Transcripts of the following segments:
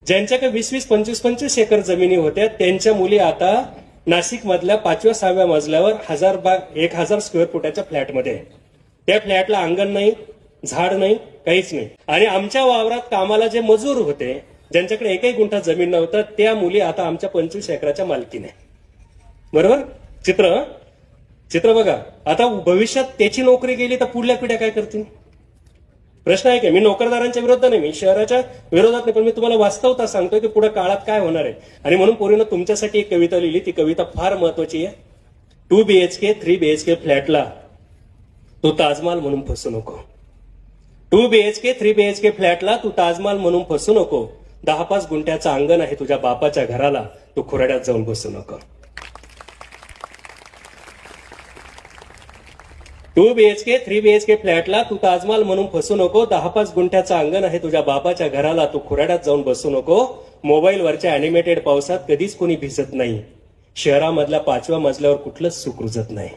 ज्यांच्याकडे 20-20, 25-25 एकर जमिनी होत्या त्यांच्या मुली आता नाशिक मधल्या 5व्या-6व्या मजल्यावर 1000 स्क्वेअर फुटाच्या फ्लॅटमध्ये आहे. त्या फ्लॅटला अंगण नाही, झाड नाही, काहीच नाही. आणि आमच्या वावरात कामाला जे मजूर होते, ज्यांच्याकडे एकही गुंठा जमीन नव्हतं, त्या मुली आता आमच्या 25 एकराच्या मालकीने. बरोबर? चित्र बघा. आता भविष्यात त्याची नोकरी गेली तर पुढल्या पिढ्या काय करतील? प्रश्न आहे की मी नोकरदारांच्या विरोधात नाही, मी शहराच्या विरोधात नाही, पण मी तुम्हाला वास्तवता सांगतोय की पुढे काळात काय होणार आहे. आणि म्हणून पोरीनं तुमच्यासाठी एक कविता लिहिली. ती कविता फार महत्वाची आहे. 2 BHK 3 BHK फ्लॅटला तू ताजमहाल म्हणून फसू नको. 2 BHK 3 BHK फ्लॅटला तू ताजमहाल म्हणून फसू नको. 10-5 गुंठ्याचं अंगण आहे तुझ्या बापाच्या घराला, तू खुराड्यात जाऊन बसू नको. 2 BHK 3 BHK फ्लॅटला तू ताजमहाल म्हणून फसू नको. 10-5 गुंठ्याचं अंगण आहे तुझ्या बापाच्या घराला, तू खुराड्यात जाऊन बसू नको. मोबाईलवरच्या अॅनिमेटेड पावसात कधीच कोणी भिजत नाही. शहरामधल्या 5व्या मजल्यावर कुठलंच सुख रुजत नाही.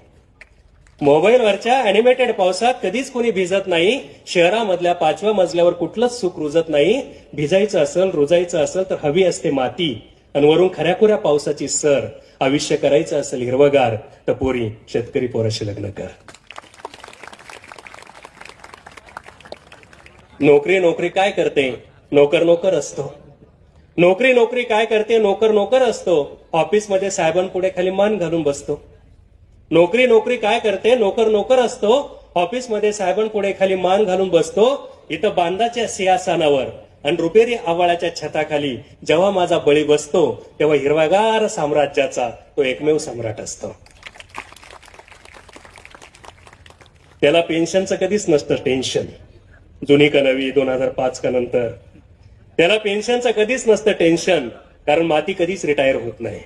मोबाईलवरच्या अॅनिमेटेड पावसात कधीच कोणी भिजत नाही. शहरामधल्या 5व्या मजल्यावर कुठलंच सुख रुजत नाही. भिजायचं असेल, रुजायचं असेल तर हवी असते माती, आणि वरून खऱ्याखुऱ्या पावसाची सर. आयुष्य करायचं असेल हिरवगार तर पोरी शेतकरी पोराशी लग्न कर. नोकरी काय करते? नोकर असतो. नोकरी काय करते? नोकर असतो. ऑफिसमध्ये साहेबांपुढे खाली मान घालून बसतो. नोकरी काय करते? नोकर असतो. ऑफिसमध्ये साहेबांपुढे खाली मान घालून बसतो. इथं बांधाच्या सिंहासनावर आणि रुपेरी आवाळाच्या छताखाली जेव्हा माझा बळी बसतो, तेव्हा हिरवागार साम्राज्याचा तो एकमेव सम्राट असतो. त्याला पेन्शनचं कधीच नसतं टेन्शन. जुनी का नवी, 2005 का नंतर, त्याला पेन्शनचं कधीच नसतं टेन्शन, कारण माती कधीच रिटायर होत नाही.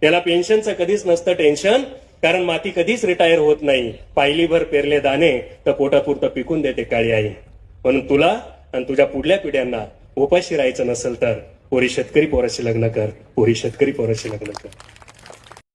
त्याला पेन्शनचं कधीच नसतं टेन्शन, कारण माती कधीच रिटायर होत नाही. पायलीभर पेरले दाणे तर पोटापुरतं पिकून देते काळी आई. म्हणून तुला आणि तुझ्या पुढल्या पिढ्यांना उपाशी राहायचं नसेल तर पोरी शेतकरी पोराशी लग्न कर. पोरी शेतकरी पोराशी लग्न कर.